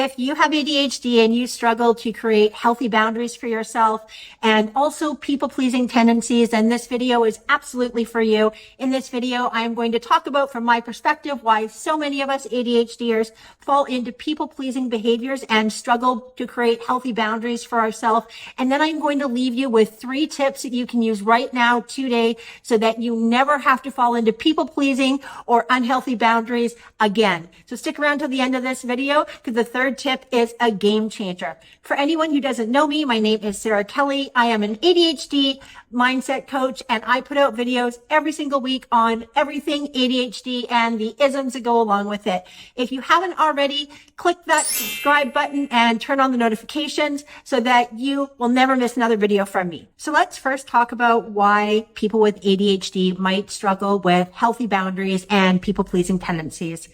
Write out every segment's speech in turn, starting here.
if you have ADHD and you struggle to create healthy boundaries for yourself and also people-pleasing tendencies, then this video is absolutely for you. In this video, I am going to talk about, from my perspective, why so many of us ADHDers fall into people-pleasing behaviors and struggle to create healthy boundaries for ourselves. And then I'm going to leave you with 3 tips that you can use right now, today, so that you never have to fall into people-pleasing or unhealthy boundaries again. So stick around to the end of this video, because the 3rd tip is a game changer. For anyone who doesn't know me, my name is Sara Kelly. I am an ADHD mindset coach, and I put out videos every single week on everything ADHD and the isms that go along with it. If you haven't already, click that subscribe button and turn on the notifications so that you will never miss another video from me. So let's first talk about why people with ADHD might struggle with healthy boundaries and people-pleasing tendencies.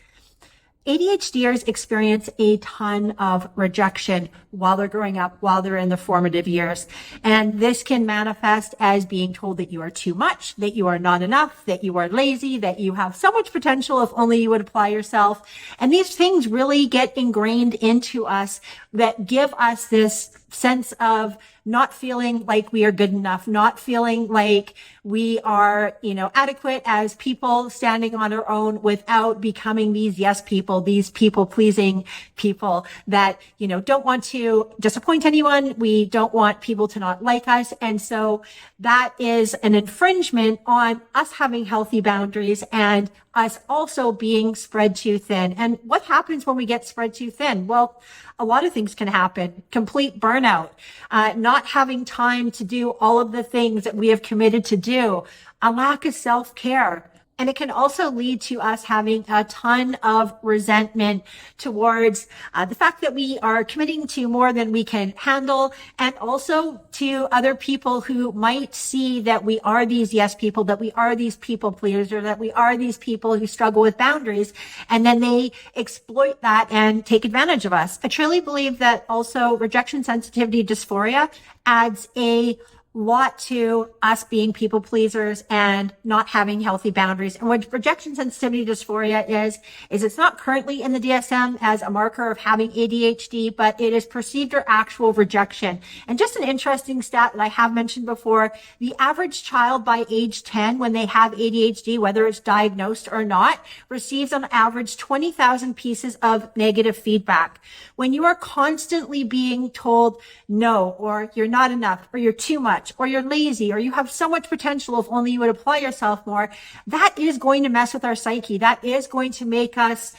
ADHDers experience a ton of rejection while they're growing up, while they're in the formative years. And this can manifest as being told that you are too much, that you are not enough, that you are lazy, that you have so much potential if only you would apply yourself. And these things really get ingrained into us that give us this sense of not feeling like we are good enough, not feeling like we are, adequate as people standing on our own without becoming these yes people, these people-pleasing people that, don't want to disappoint anyone. We don't want people to not like us. And so that is an infringement on us having healthy boundaries and us also being spread too thin. And what happens when we get spread too thin? Well, a lot of things can happen. Complete burnout, not having time to do all of the things that we have committed to do, a lack of self-care. And it can also lead to us having a ton of resentment towards the fact that we are committing to more than we can handle, and also to other people who might see that we are these yes people, that we are these people pleasers, or that we are these people who struggle with boundaries, and then they exploit that and take advantage of us. I truly believe that also rejection sensitivity dysphoria adds a lot to us being people pleasers and not having healthy boundaries. And what rejection sensitivity dysphoria is it's not currently in the DSM as a marker of having ADHD, but it is perceived or actual rejection. And just an interesting stat that I have mentioned before, the average child by age 10, when they have ADHD, whether it's diagnosed or not, receives on average 20,000 pieces of negative feedback. When you are constantly being told no, or you're not enough, or you're too much, or you're lazy, or you have so much potential if only you would apply yourself more, that is going to mess with our psyche. That is going to make us,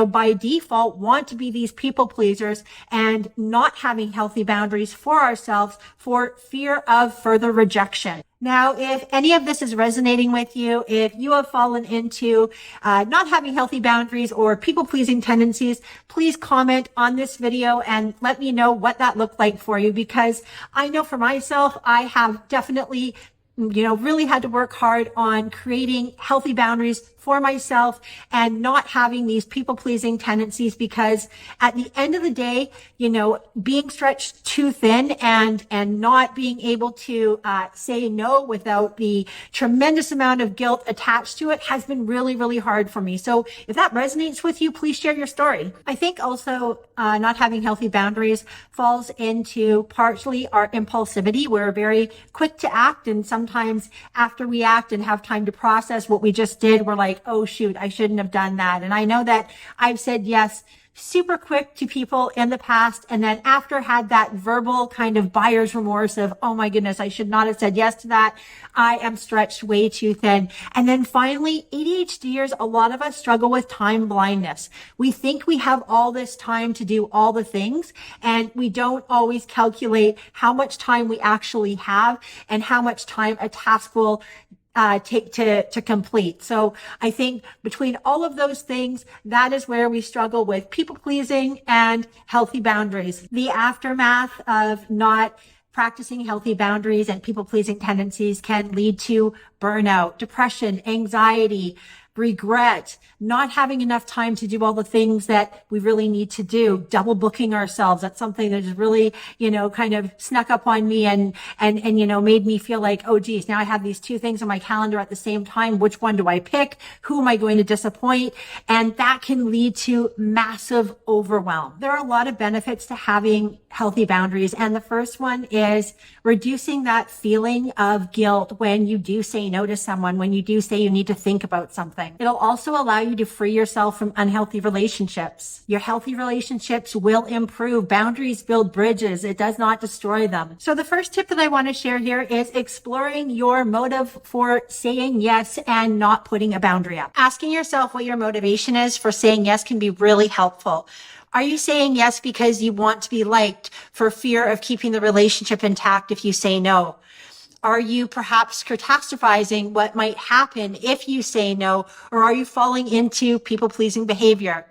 by default want to be these people pleasers and not having healthy boundaries for ourselves for fear of further rejection. Now, if any of this is resonating with you, if you have fallen into not having healthy boundaries or people-pleasing tendencies, please comment on this video and let me know what that looked like for you, because I know for myself, I have definitely really had to work hard on creating healthy boundaries for myself and not having these people-pleasing tendencies, because at the end of the day, being stretched too thin and not being able to say no without the tremendous amount of guilt attached to it has been really, really hard for me. So if that resonates with you, please share your story. I think also not having healthy boundaries falls into partially our impulsivity. We're very quick to act, and sometimes after we act and have time to process what we just did, we're like, oh shoot, I shouldn't have done that. And I know that I've said yes super quick to people in the past, and then after had that verbal kind of buyer's remorse of, oh my goodness, I should not have said yes to that. I am stretched way too thin. And then finally, ADHDers, a lot of us struggle with time blindness. We think we have all this time to do all the things, and we don't always calculate how much time we actually have and how much time a task will take to complete. So I think between all of those things, that is where we struggle with people pleasing and healthy boundaries. The aftermath of not practicing healthy boundaries and people pleasing tendencies can lead to burnout, depression, anxiety, regret, not having enough time to do all the things that we really need to do, double booking ourselves. That's something that has really, kind of snuck up on me and, made me feel like, oh geez, now I have these two things on my calendar at the same time. Which one do I pick? Who am I going to disappoint? And that can lead to massive overwhelm. There are a lot of benefits to having healthy boundaries. And the first one is reducing that feeling of guilt when you do say no to someone, when you do say you need to think about something. It'll also allow you to free yourself from unhealthy relationships. Your healthy relationships will improve. Boundaries build bridges. It does not destroy them. So the first tip that I want to share here is exploring your motive for saying yes and not putting a boundary up. Asking yourself what your motivation is for saying yes can be really helpful. Are you saying yes because you want to be liked for fear of keeping the relationship intact if you say no? Are you perhaps catastrophizing what might happen if you say no? Or are you falling into people-pleasing behavior?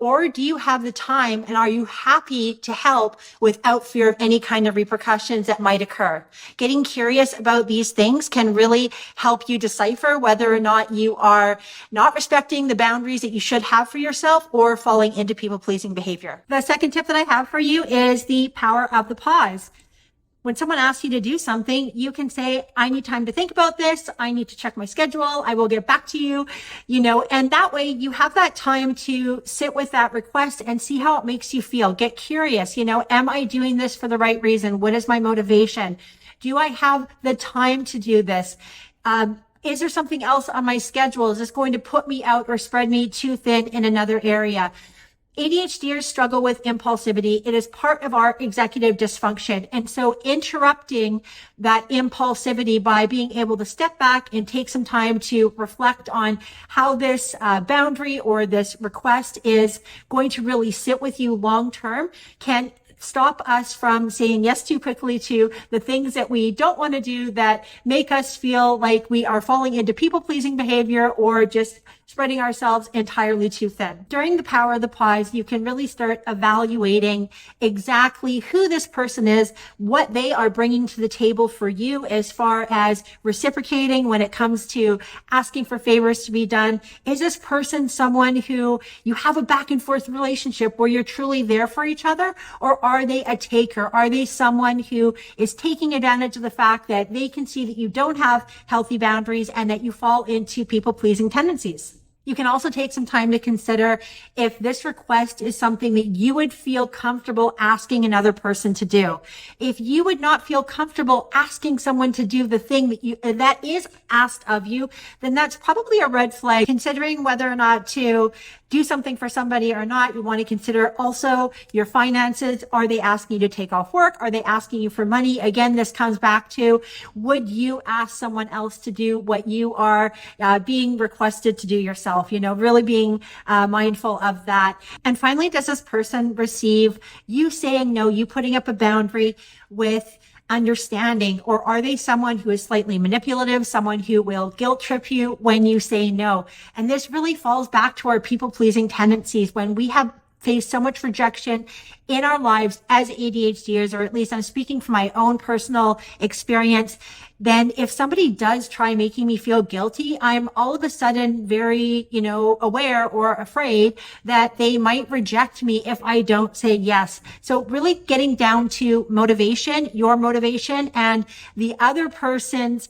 Or do you have the time and are you happy to help without fear of any kind of repercussions that might occur? Getting curious about these things can really help you decipher whether or not you are not respecting the boundaries that you should have for yourself or falling into people-pleasing behavior. The second tip that I have for you is the power of the pause. When someone asks you to do something, you can say, I need time to think about this. I need to check my schedule. I will get back to you, and that way you have that time to sit with that request and see how it makes you feel. Get curious, am I doing this for the right reason? What is my motivation? Do I have the time to do this? Is there something else on my schedule? Is this going to put me out or spread me too thin in another area? ADHDers struggle with impulsivity. It is part of our executive dysfunction. And so interrupting that impulsivity by being able to step back and take some time to reflect on how this boundary or this request is going to really sit with you long term can stop us from saying yes too quickly to the things that we don't want to do that make us feel like we are falling into people-pleasing behavior or just spreading ourselves entirely too thin. During the power of the pause, you can really start evaluating exactly who this person is, what they are bringing to the table for you as far as reciprocating when it comes to asking for favors to be done. Is this person someone who you have a back and forth relationship where you're truly there for each other? Or are they a taker? Are they someone who is taking advantage of the fact that they can see that you don't have healthy boundaries and that you fall into people-pleasing tendencies? You can also take some time to consider if this request is something that you would feel comfortable asking another person to do. If you would not feel comfortable asking someone to do the thing that is asked of you, then that's probably a red flag. Considering whether or not to do something for somebody or not, you want to consider also your finances. Are they asking you to take off work? Are they asking you for money? Again, this comes back to, would you ask someone else to do what you are being requested to do yourself? Really being mindful of that. And finally, does this person receive you saying no, you putting up a boundary with understanding, or are they someone who is slightly manipulative, someone who will guilt trip you when you say no? And this really falls back to our people-pleasing tendencies when we have faced so much rejection in our lives as ADHDers, or at least I'm speaking from my own personal experience. Then if somebody does try making me feel guilty, I'm all of a sudden very, aware or afraid that they might reject me if I don't say yes. So really getting down to motivation, your motivation, and the other person's,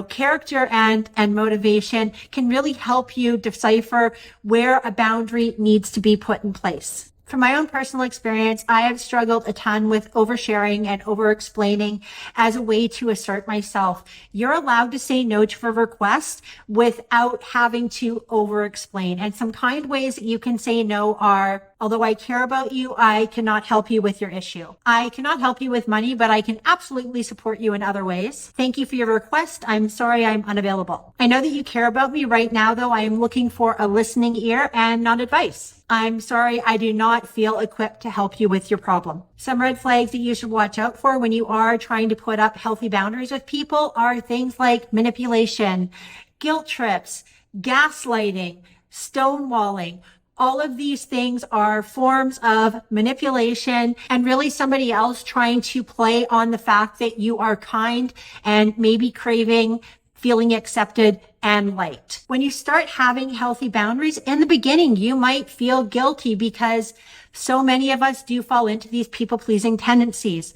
character and motivation can really help you decipher where a boundary needs to be put in place. From my own personal experience, I have struggled a ton with oversharing and over-explaining as a way to assert myself. You're allowed to say no to a request without having to over-explain. And some kind ways that you can say no are, although I care about you, I cannot help you with your issue. I cannot help you with money, but I can absolutely support you in other ways. Thank you for your request. I'm sorry I'm unavailable. I know that you care about me right now, though. I am looking for a listening ear and not advice. I'm sorry, I do not feel equipped to help you with your problem. Some red flags that you should watch out for when you are trying to put up healthy boundaries with people are things like manipulation, guilt trips, gaslighting, stonewalling. All of these things are forms of manipulation and really somebody else trying to play on the fact that you are kind and maybe craving feeling accepted and liked. When you start having healthy boundaries, in the beginning, you might feel guilty because so many of us do fall into these people-pleasing tendencies.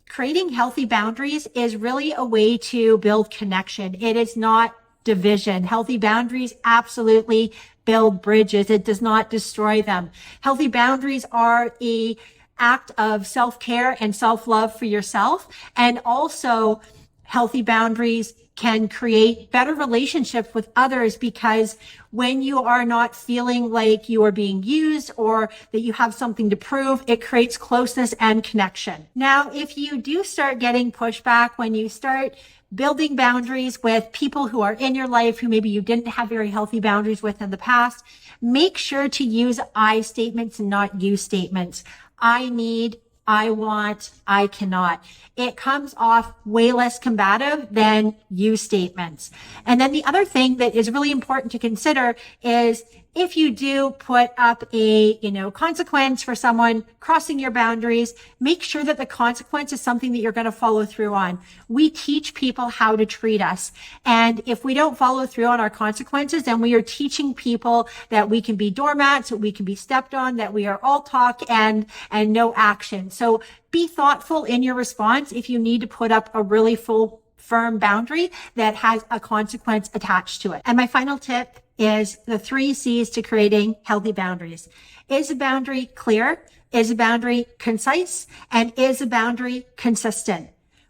Creating healthy boundaries is really a way to build connection. It is not division. Healthy boundaries absolutely build bridges. It does not destroy them. Healthy boundaries are an act of self-care and self-love for yourself. And also healthy boundaries can create better relationships with others, because when you are not feeling like you are being used or that you have something to prove, it creates closeness and connection. Now, if you do start getting pushback when you start building boundaries with people who are in your life who maybe you didn't have very healthy boundaries with in the past, make sure to use I statements and not you statements. I need, I want, I cannot. It comes off way less combative than you statements. And then the other thing that is really important to consider is if you do put up a, consequence for someone crossing your boundaries, make sure that the consequence is something that you're going to follow through on. We teach people how to treat us. And if we don't follow through on our consequences, then we are teaching people that we can be doormats, that we can be stepped on, that we are all talk and no action. So be thoughtful in your response if you need to put up a really firm boundary that has a consequence attached to it. And my final tip is the 3 C's to creating healthy boundaries. Is a boundary clear? Is a boundary concise? And is a boundary consistent?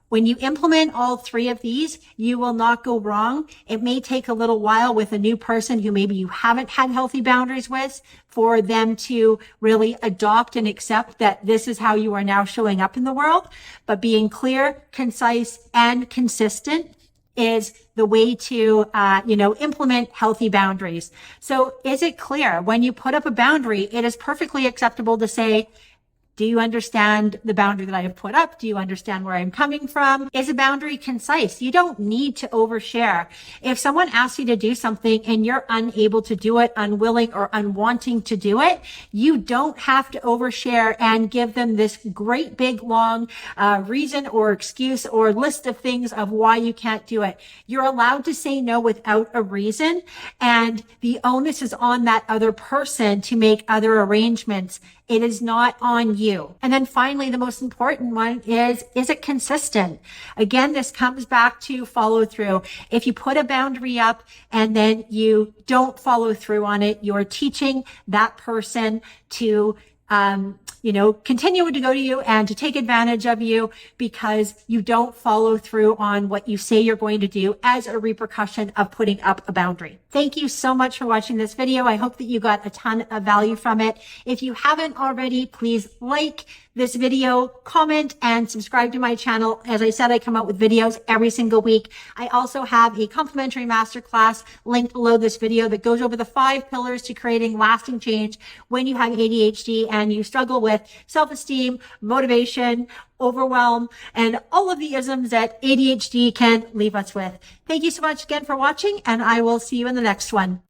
When you implement all 3 of these, you will not go wrong. It may take a little while with a new person who maybe you haven't had healthy boundaries with for them to really adopt and accept that this is how you are now showing up in the world. But being clear, concise, and consistent is the way to, implement healthy boundaries. So is it clear? When you put up a boundary, it is perfectly acceptable to say, do you understand the boundary that I have put up? Do you understand where I'm coming from? Is a boundary concise? You don't need to overshare. If someone asks you to do something and you're unable to do it, unwilling or unwanting to do it, you don't have to overshare and give them this great big long reason or excuse or list of things of why you can't do it. You're allowed to say no without a reason, and the onus is on that other person to make other arrangements. It is not on you. And then finally, the most important one is it consistent? Again, this comes back to follow through. If you put a boundary up and then you don't follow through on it, you're teaching that person to continue to go to you and to take advantage of you because you don't follow through on what you say you're going to do as a repercussion of putting up a boundary. Thank you so much for watching this video. I hope that you got a ton of value from it. If you haven't already, please like this video, comment, and subscribe to my channel. As I said, I come out with videos every single week. I also have a complimentary masterclass linked below this video that goes over the 5 pillars to creating lasting change when you have ADHD and you struggle with self-esteem, motivation, overwhelm, and all of the isms that ADHD can leave us with. Thank you so much again for watching, and I will see you in the next one.